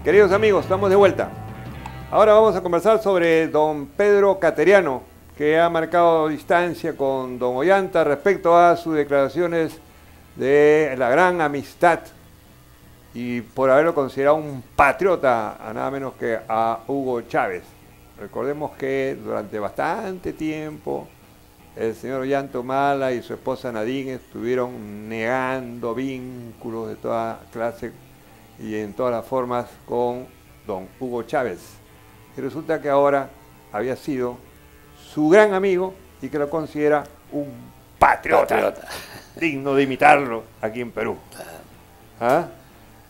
Queridos amigos, estamos de vuelta. Ahora vamos a conversar sobre don Pedro Cateriano, que ha marcado distancia con don Ollanta respecto a sus declaraciones de la gran amistad y por haberlo considerado un patriota a nada menos que a Hugo Chávez. Recordemos que durante bastante tiempo el señor Ollanta Humala y su esposa Nadine estuvieron negando vínculos de toda clase y en todas las formas con don Hugo Chávez. Y resulta que ahora había sido su gran amigo y que lo considera un patriota. Digno de imitarlo aquí en Perú. ¿Ah?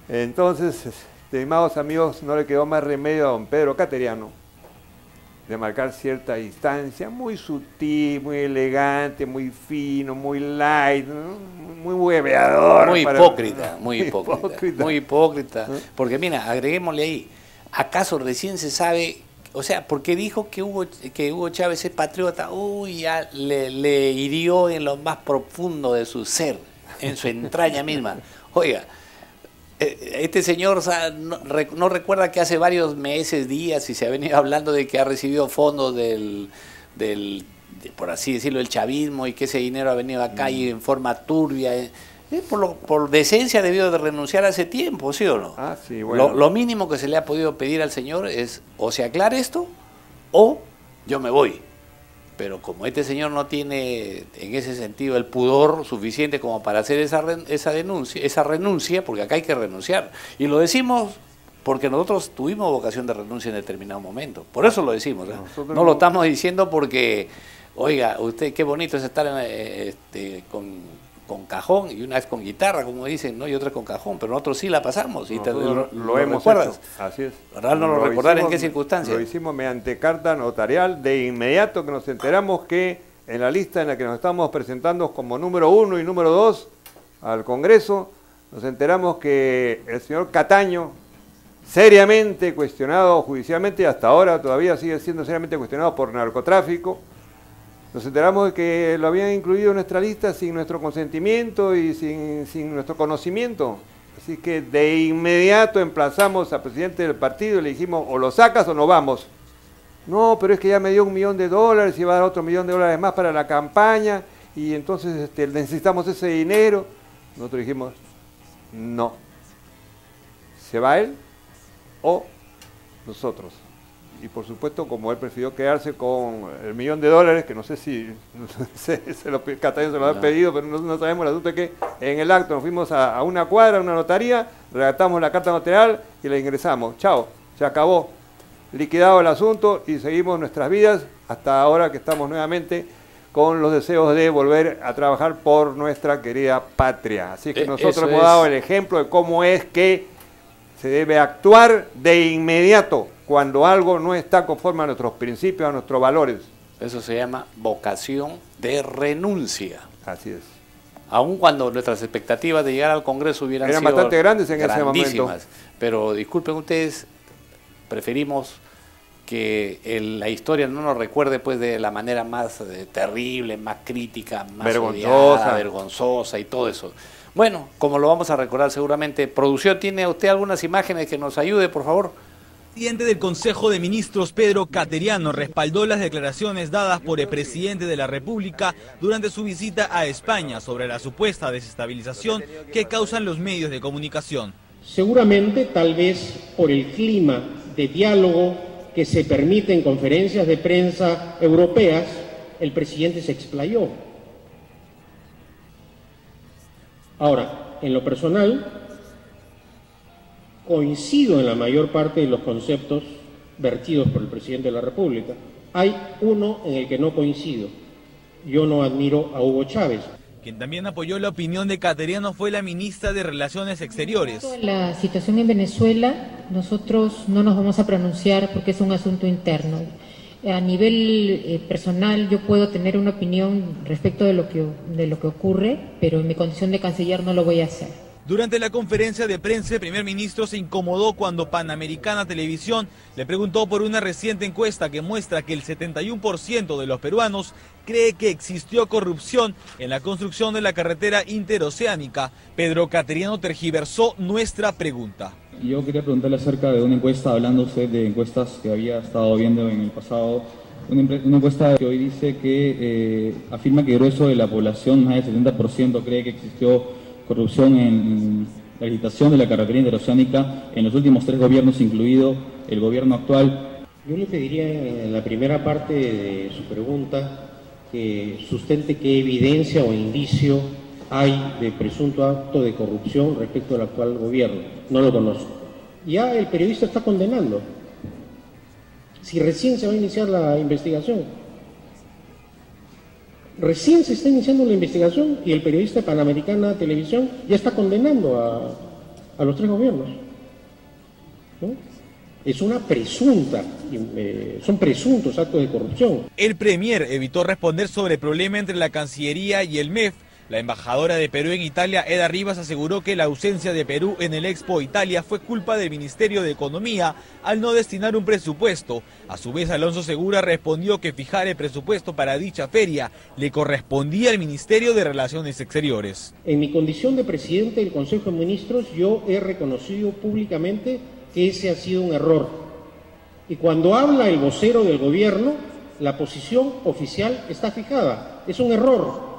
Entonces, estimados amigos, no le quedó más remedio a don Pedro Cateriano de marcar cierta distancia, muy sutil, muy elegante, muy fino, muy light, ¿no? Muy hueveador. Muy hipócrita, muy hipócrita. Muy hipócrita. Porque mira, agreguémosle ahí, ¿acaso recién se sabe? O sea, porque dijo que Hugo Chávez es patriota, uy, ya le hirió en lo más profundo de su ser, en su entraña misma. Oiga, este señor no recuerda que hace varios meses, días, y se ha venido hablando de que ha recibido fondos por así decirlo, el chavismo, y que ese dinero ha venido acá y en forma turbia. Por decencia debió de renunciar hace tiempo, ¿sí o no? Ah, sí, bueno. Lo mínimo que se le ha podido pedir al señor es o se aclare esto o yo me voy. Pero como este señor no tiene en ese sentido el pudor suficiente como para hacer esa renuncia, porque acá hay que renunciar. Y lo decimos porque nosotros tuvimos vocación de renuncia en determinado momento. Por eso lo decimos. No lo estamos diciendo porque, oiga, usted qué bonito es estar con cajón y una vez con guitarra, como dicen, ¿no? Y otra con cajón, pero nosotros sí la pasamos. Y lo hemos recuerdas. Hecho. Así es. ¿Verdad? No lo recordar en qué circunstancias. Lo hicimos mediante carta notarial, de inmediato que nos enteramos que en la lista en la que nos estamos presentando como número 1 y número 2 al Congreso, nos enteramos que el señor Cataño, seriamente cuestionado judicialmente, y hasta ahora todavía sigue siendo seriamente cuestionado por narcotráfico. Nos enteramos de que lo habían incluido en nuestra lista sin nuestro consentimiento y sin nuestro conocimiento. Así que de inmediato emplazamos al presidente del partido y le dijimos, o lo sacas o no vamos. No, pero es que ya me dio $1 millón y va a dar otro $1 millón más para la campaña y entonces necesitamos ese dinero. Nosotros dijimos, no. ¿Se va él o nosotros? Y por supuesto, como él prefirió quedarse con el $1 millón, que no sé si Cataño se lo ha pedido, pero no sabemos. El asunto es que en el acto nos fuimos a una cuadra, a una notaría, redactamos la carta notarial y la ingresamos. Chao, se acabó. Liquidado el asunto y seguimos nuestras vidas hasta ahora que estamos nuevamente con los deseos de volver a trabajar por nuestra querida patria. Así que nosotros hemos dado el ejemplo de cómo es que se debe actuar de inmediato cuando algo no está conforme a nuestros principios, a nuestros valores. Eso se llama vocación de renuncia. Así es. Aun cuando nuestras expectativas de llegar al Congreso eran sido bastante grandes en ese momento. Pero disculpen ustedes, preferimos que la historia no nos recuerde pues de la manera más terrible, más crítica, más vergonzosa y todo eso. Bueno, como lo vamos a recordar seguramente. Producción, ¿tiene usted algunas imágenes que nos ayude, por favor? El presidente del Consejo de Ministros, Pedro Cateriano, respaldó las declaraciones dadas por el presidente de la República durante su visita a España sobre la supuesta desestabilización que causan los medios de comunicación. Seguramente, tal vez por el clima de diálogo que se permite en conferencias de prensa europeas, el presidente se explayó. Ahora, en lo personal, coincido en la mayor parte de los conceptos vertidos por el presidente de la República. Hay uno en el que no coincido. Yo no admiro a Hugo Chávez. Quien también apoyó la opinión de Cateriano fue la ministra de Relaciones Exteriores. La situación en Venezuela, nosotros no nos vamos a pronunciar porque es un asunto interno. A nivel personal, yo puedo tener una opinión respecto de lo que ocurre, pero en mi condición de canciller no lo voy a hacer. Durante la conferencia de prensa, el primer ministro se incomodó cuando Panamericana Televisión le preguntó por una reciente encuesta que muestra que el 71% de los peruanos cree que existió corrupción en la construcción de la carretera interoceánica. Pedro Cateriano tergiversó nuestra pregunta. Yo quería preguntarle acerca de una encuesta, hablando usted de encuestas que había estado viendo en el pasado. Una encuesta que hoy dice que afirma que el grueso de la población, más del 70%, cree que existió corrupción en la licitación de la carretera interoceánica en los últimos 3 gobiernos, incluido el gobierno actual. Yo le pediría en la primera parte de su pregunta que sustente qué evidencia o indicio hay de presunto acto de corrupción respecto al actual gobierno. No lo conozco. Ya el periodista está condenando. Si recién se va a iniciar la investigación. Recién se está iniciando la investigación y el periodista de Panamericana Televisión ya está condenando a los 3 gobiernos, ¿no? Es una presunta, son presuntos actos de corrupción. El premier evitó responder sobre el problema entre la Cancillería y el MEF. La embajadora de Perú en Italia, Eda Rivas, aseguró que la ausencia de Perú en el Expo Italia fue culpa del Ministerio de Economía al no destinar un presupuesto. A su vez, Alonso Segura respondió que fijar el presupuesto para dicha feria le correspondía al Ministerio de Relaciones Exteriores. En mi condición de presidente del Consejo de Ministros, yo he reconocido públicamente que ese ha sido un error. Y cuando habla el vocero del gobierno, la posición oficial está fijada. Es un error.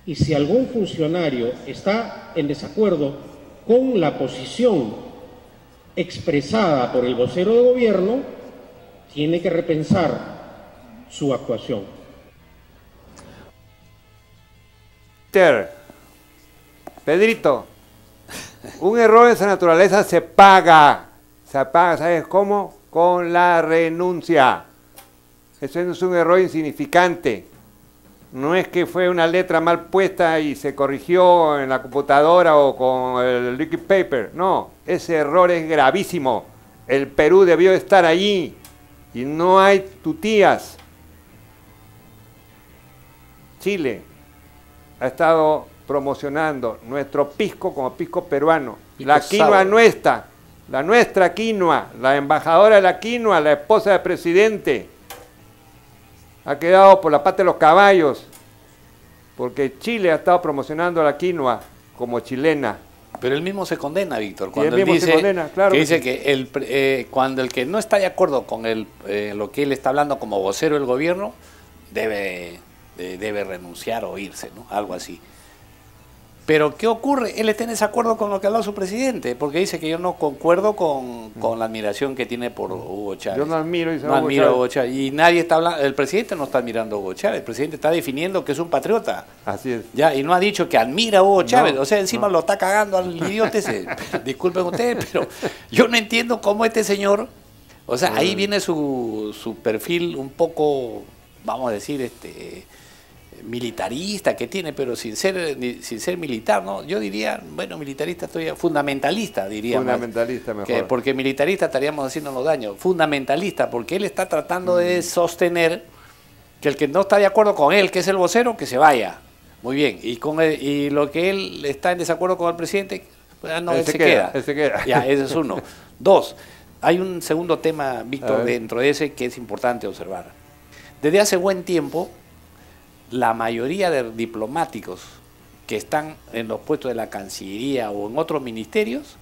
Y si algún funcionario está en desacuerdo con la posición expresada por el vocero de gobierno, tiene que repensar su actuación. Pedrito, un error de esa naturaleza se paga, ¿sabes cómo? Con la renuncia. Eso no es un error insignificante. No es que fue una letra mal puesta y se corrigió en la computadora o con el liquid paper. No, ese error es gravísimo. El Perú debió estar allí y no hay tutías. Chile ha estado promocionando nuestro pisco como pisco peruano. La quinoa nuestra, la nuestra quinoa, la embajadora de la quinoa, la esposa del presidente. Ha quedado por la pata de los caballos, porque Chile ha estado promocionando la quinoa como chilena. Pero él mismo se condena, Víctor, cuando él él dice, claro que dice que cuando el que no está de acuerdo con lo que él está hablando como vocero del gobierno, debe renunciar o irse, ¿no? Algo así. Pero ¿qué ocurre? Él está en desacuerdo con lo que habló su presidente, porque dice que yo no concuerdo con la admiración que tiene por Hugo Chávez. Yo no admiro, no admiro a Hugo Chávez. Y nadie está hablando, el presidente no está admirando a Hugo Chávez, el presidente está definiendo que es un patriota. Así es. Ya, y no ha dicho que admira a Hugo Chávez, o sea, encima lo está cagando al idiota ese. Disculpen ustedes, pero yo no entiendo cómo este señor, o sea, ahí viene su perfil un poco, vamos a decir, militarista que tiene, pero sin ser militar, ¿no? Yo diría, bueno, militarista fundamentalista, diría. Fundamentalista mejor. Porque militarista estaríamos haciéndonos daño. Fundamentalista, porque él está tratando de sostener que el que no está de acuerdo con él, que es el vocero, que se vaya. Muy bien. Y lo que él está en desacuerdo con el presidente, pues, no, él se queda. Él se queda. Ya, ese es uno. Dos, hay un segundo tema, Víctor, dentro de ese que es importante observar. Desde hace buen tiempo, la mayoría de diplomáticos que están en los puestos de la Cancillería o en otros ministerios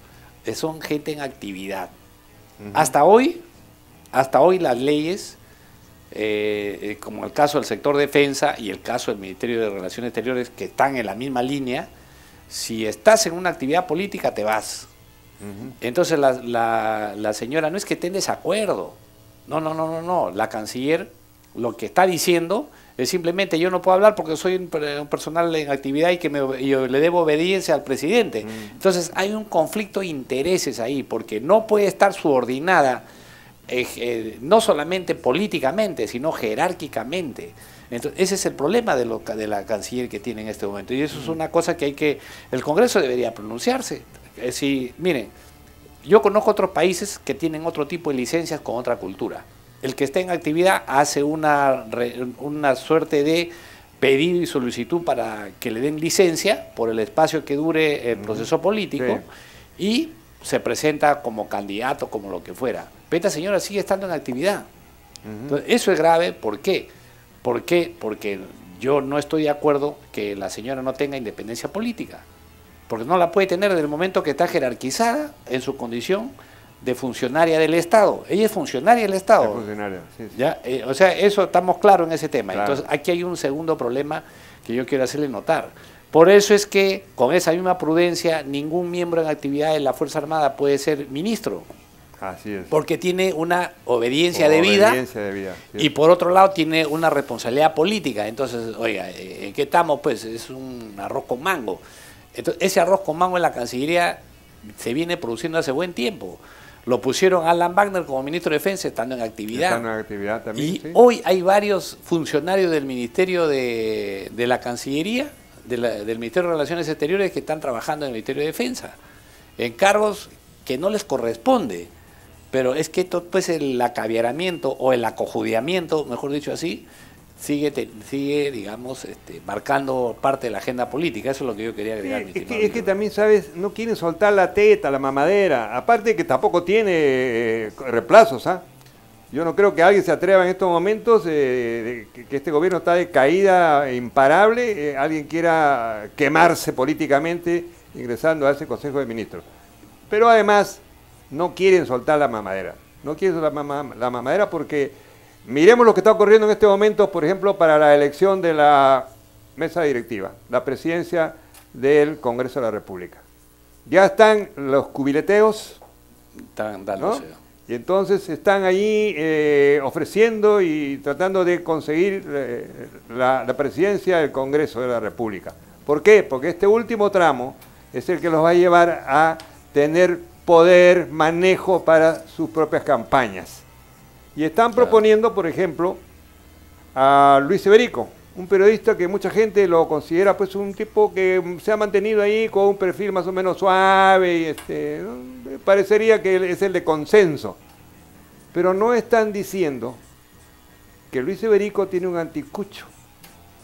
son gente en actividad. Hasta hoy las leyes, como el caso del sector defensa y el caso del Ministerio de Relaciones Exteriores, que están en la misma línea, si estás en una actividad política te vas. Entonces la señora no es que esté en desacuerdo, no, la canciller lo que está diciendo es simplemente yo no puedo hablar porque soy un personal en actividad y que yo le debo obediencia al presidente. Entonces hay un conflicto de intereses ahí, porque no puede estar subordinada no solamente políticamente, sino jerárquicamente. Entonces, ese es el problema de la canciller que tiene en este momento. Y eso es una cosa que el Congreso debería pronunciarse. Miren, yo conozco otros países que tienen otro tipo de licencias con otra cultura. El que está en actividad hace una suerte de pedido y solicitud para que le den licencia por el espacio que dure el proceso político, y se presenta como candidato, como lo que fuera. Pero esta señora sigue estando en actividad. Entonces, eso es grave. ¿Por qué? Porque yo no estoy de acuerdo que la señora no tenga independencia política, porque no la puede tener desde el momento que está jerarquizada en su condición de funcionaria del Estado. Ella es funcionaria del Estado. Es funcionaria, sí. ¿Ya? O sea, eso estamos claros en ese tema. Claro. Entonces, aquí hay un segundo problema que yo quiero hacerle notar. Por eso es que, con esa misma prudencia, ningún miembro en actividad de la Fuerza Armada puede ser ministro. Así es. Porque tiene una obediencia debida, y por otro lado tiene una responsabilidad política. Entonces, oiga, ¿en qué estamos? Pues es un arroz con mango. Entonces, ese arroz con mango en la Cancillería se viene produciendo hace buen tiempo. Lo pusieron a Alan Wagner como ministro de Defensa estando en actividad. Estando en actividad también, y sí. Hoy hay varios funcionarios del Ministerio de la Cancillería, del Ministerio de Relaciones Exteriores, que están trabajando en el Ministerio de Defensa, en cargos que no les corresponde. Pero es que esto, pues, el acaviaramiento o el acojudiamiento, mejor dicho así, sigue digamos, marcando parte de la agenda política. Eso es lo que yo quería agregar. Sí, es que también, ¿sabes? No quieren soltar la teta, la mamadera. Aparte que tampoco tiene reemplazos, ¿ah? Yo no creo que alguien se atreva en estos momentos, que este gobierno está de caída imparable, alguien quiera quemarse políticamente ingresando a ese Consejo de Ministros. Pero además no quieren soltar la mamadera. No quieren soltar la mamadera porque miremos lo que está ocurriendo en este momento, por ejemplo, para la elección de la mesa directiva, la presidencia del Congreso de la República. Ya están los cubileteos, están dándose, ¿no? Y entonces están allí ofreciendo y tratando de conseguir la presidencia del Congreso de la República. ¿Por qué? Porque este último tramo es el que los va a llevar a tener poder, manejo para sus propias campañas. Y están proponiendo, por ejemplo, a Luis Iberico, un periodista que mucha gente lo considera pues un tipo que se ha mantenido ahí con un perfil más o menos suave y parecería que es el de consenso. Pero no están diciendo que Luis Iberico tiene un anticucho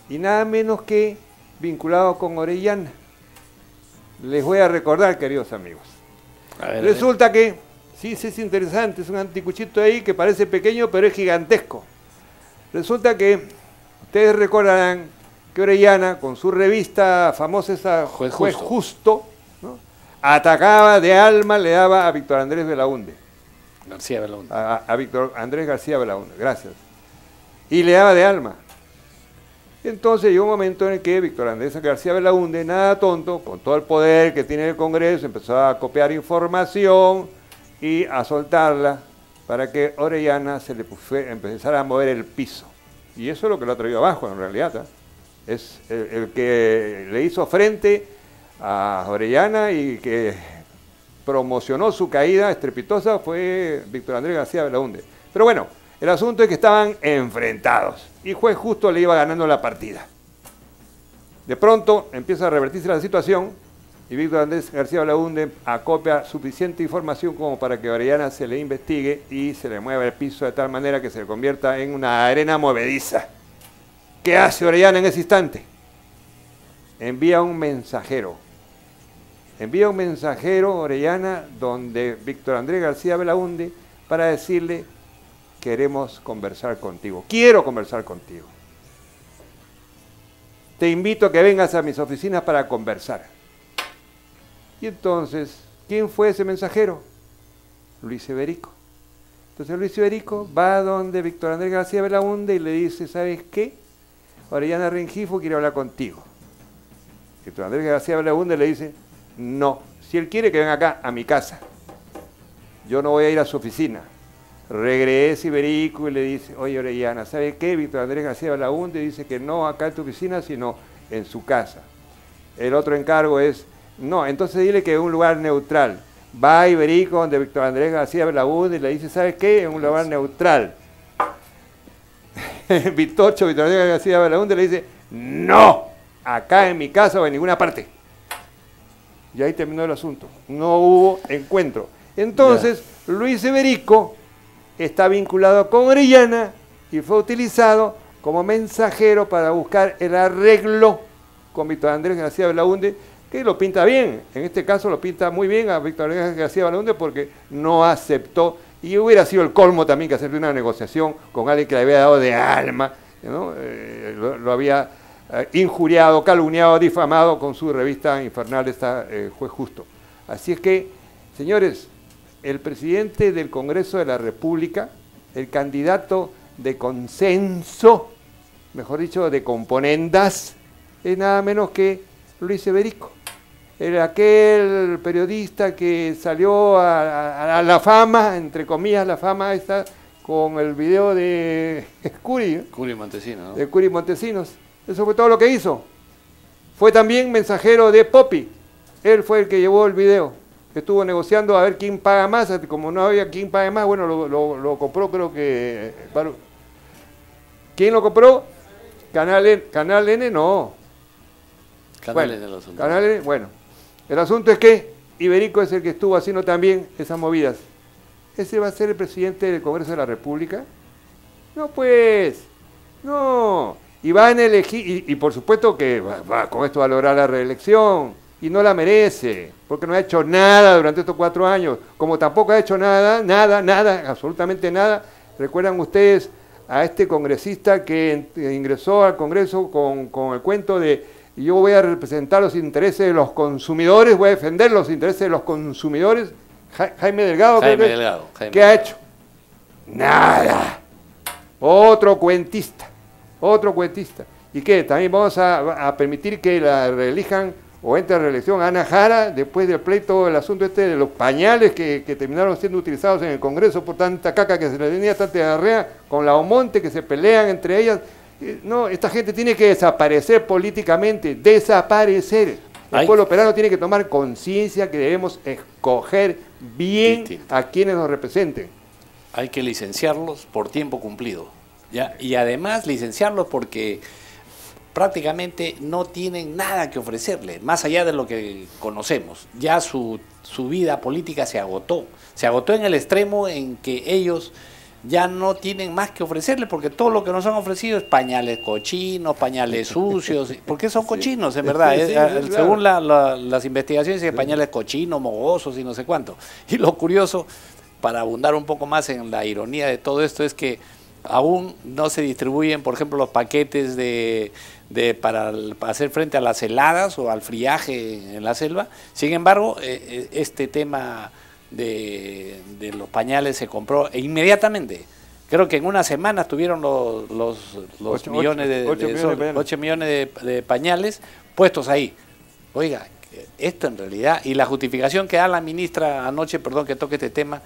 y nada menos que vinculado con Orellana. Les voy a recordar, queridos amigos. Resulta que, sí, es interesante, es un anticuchito ahí que parece pequeño pero es gigantesco. Resulta que ustedes recordarán que Orellana, con su revista famosa, esa Juez Justo, ¿no?, atacaba de alma, le daba a Víctor Andrés Belaúnde. García Belaúnde. A Víctor Andrés García Belaúnde, gracias. Y le daba de alma. Entonces llegó un momento en el que Víctor Andrés García Belaúnde, nada tonto, con todo el poder que tiene el Congreso, empezó a copiar información y a soltarla para que Orellana se le empezara a mover el piso. Y eso es lo que lo ha traído abajo, en realidad, ¿eh? Es el que le hizo frente a Orellana y que promocionó su caída estrepitosa fue Víctor Andrés García Belaúnde. Pero bueno, el asunto es que estaban enfrentados y Juez Justo le iba ganando la partida. De pronto empieza a revertirse la situación y Víctor Andrés García Belaúnde acopia suficiente información como para que Orellana se le investigue y se le mueva el piso de tal manera que se le convierta en una arena movediza. ¿Qué hace Orellana en ese instante? Envía un mensajero. Envía un mensajero, Orellana, donde Víctor Andrés García Belaúnde, para decirle: queremos conversar contigo, quiero conversar contigo. Te invito a que vengas a mis oficinas para conversar. Y entonces, ¿quién fue ese mensajero? Luis Iberico. Entonces Luis Iberico va donde Víctor Andrés García Belaúnde y le dice: ¿sabes qué? Orellana Rengifo quiere hablar contigo. Víctor Andrés García Belaúnde le dice: no, si él quiere que venga acá a mi casa, yo no voy a ir a su oficina. Regresa Iberico y le dice: oye Orellana, ¿sabe qué? Víctor Andrés García Belaúnde dice que no acá en tu oficina, sino en su casa. El otro encargo es: no, entonces dile que en un lugar neutral. Va Iberico donde Víctor Andrés García Belaúnde y le dice: ¿sabe qué? En un lugar neutral. Víctor Andrés García Belaúnde le dice: no, acá en mi casa o en ninguna parte. Y ahí terminó el asunto. No hubo encuentro. Entonces, Luis Iberico está vinculado con Orellana y fue utilizado como mensajero para buscar el arreglo con Víctor Andrés García Belaúnde, que lo pinta bien, en este caso lo pinta muy bien a Víctor Andrés García Belaúnde porque no aceptó, y hubiera sido el colmo también que hacer una negociación con alguien que le había dado de alma, ¿no? Lo había injuriado, calumniado, difamado con su revista infernal esta Juez Justo. Así es que, señores, el presidente del Congreso de la República, el candidato de consenso, mejor dicho, de componendas, es nada menos que Luis Eberico. Era aquel periodista que salió a la fama, entre comillas, la fama esta, con el video de Curi Montesinos, ¿no? De Curi Montesinos. Eso fue todo lo que hizo. Fue también mensajero de Popi. Él fue el que llevó el video. Estuvo negociando a ver quién paga más. Como no había quién pague más, bueno, lo compró, creo que... ¿Quién lo compró? Canal N, no. Canal N, bueno. El asunto es que Iberico es el que estuvo haciendo también esas movidas. ¿Ese va a ser el presidente del Congreso de la República? No, pues. No. Y van a elegir, y por supuesto que con esto va a lograr la reelección. Y no la merece, porque no ha hecho nada durante estos 4 años. Como tampoco ha hecho nada, absolutamente nada. ¿Recuerdan ustedes a este congresista que ingresó al Congreso con el cuento de yo voy a representar los intereses de los consumidores, voy a defender los intereses de los consumidores? Jaime Delgado. ¿Qué ha hecho? Nada. Otro cuentista. ¿Y qué? También vamos a permitir que la reelijan o entre a reelección a Ana Jara después del pleito, el asunto este de los pañales que terminaron siendo utilizados en el Congreso por tanta caca que se le venía, tanta diarrea, con la Omonte que se pelean entre ellas. No, esta gente tiene que desaparecer políticamente, desaparecer. El pueblo peruano tiene que tomar conciencia que debemos escoger bien a quienes nos representen. Hay que licenciarlos por tiempo cumplido, ¿ya? Y además licenciarlos porque prácticamente no tienen nada que ofrecerle, más allá de lo que conocemos. Ya su vida política se agotó en el extremo en que ellos ya no tienen más que ofrecerle, porque todo lo que nos han ofrecido es pañales cochinos, pañales sucios, porque son cochinos, en verdad. Sí, según las investigaciones, dicen pañales cochinos, mogosos y no sé cuánto. Y lo curioso, para abundar un poco más en la ironía de todo esto, es que aún no se distribuyen, por ejemplo, los paquetes para hacer frente a las heladas o al friaje en la selva. Sin embargo, este tema de los pañales se compró inmediatamente. Creo que en una semana tuvieron los 8 millones de pañales puestos ahí. Oiga, esto en realidad, y la justificación que da la ministra anoche, perdón que toque este tema,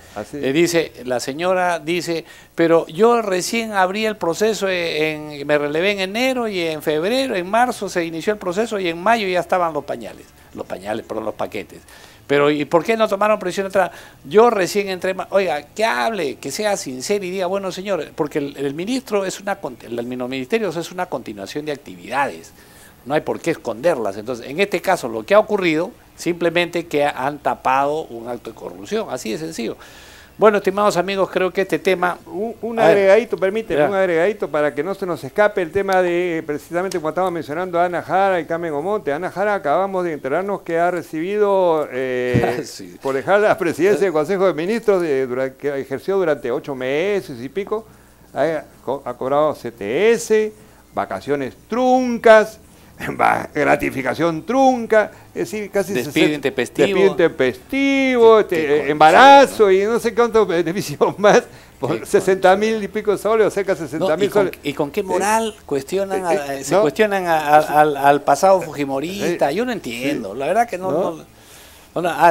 la señora dice, pero yo recién abrí el proceso, me relevé en enero y en febrero, en marzo se inició el proceso y en mayo ya estaban los paquetes. Pero ¿y por qué no tomaron presión atrás? Yo recién entré, oiga, que hable, que sea sincero y diga, bueno señor, porque el ministerio es una continuación de actividades. No hay por qué esconderlas. Entonces, en este caso, lo que ha ocurrido, simplemente que han tapado un acto de corrupción. Así de sencillo. Bueno, estimados amigos, creo que este tema... Un agregadito, permíteme, un agregadito para que no se nos escape el tema de, precisamente como estaba mencionando, Ana Jara y Carmen Omonte. Ana Jara, acabamos de enterarnos que ha recibido, por dejar la presidencia del Consejo de Ministros, que ejerció durante 8 meses y pico, ha cobrado CTS, vacaciones truncas, gratificación trunca, es decir, casi despido intempestivo, embarazo y no sé cuántos beneficios más por 60.000 y pico soles o cerca de 60.000 soles. ¿Y con qué moral cuestionan cuestionan al pasado fujimorista? Yo no entiendo, la verdad que no.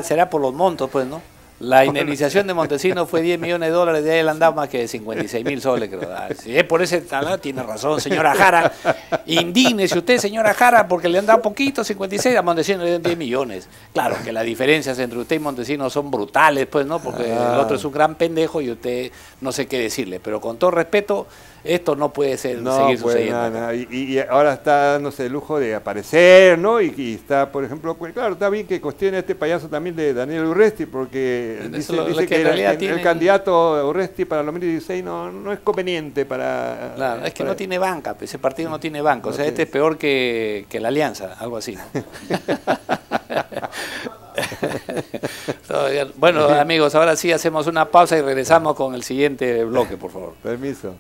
Será por los montos, pues, ¿no? La indemnización de Montesinos fue $10 millones, de ahí él andaba más que 56.000 soles, creo. Si es por ese talón, tiene razón, señora Jara. Indígnese usted, señora Jara, porque le han dado poquito, 56, a Montesinos le dan 10 millones. Claro que las diferencias entre usted y Montesinos son brutales, pues, ¿no? Porque el otro es un gran pendejo y usted no sé qué decirle. Pero con todo respeto, Esto no puede seguir sucediendo. No. Y ahora está dándose el lujo de aparecer, ¿no? Y está, por ejemplo, pues, claro, está bien que cuestione este payaso también de Daniel Urresti, porque dice que el candidato Urresti para el 2016 no es conveniente para... Claro, es que no tiene banca, ese partido no tiene banca, o sea, este es peor que la Alianza, algo así, ¿no? Bueno, amigos, ahora sí hacemos una pausa y regresamos con el siguiente bloque, por favor. Permiso.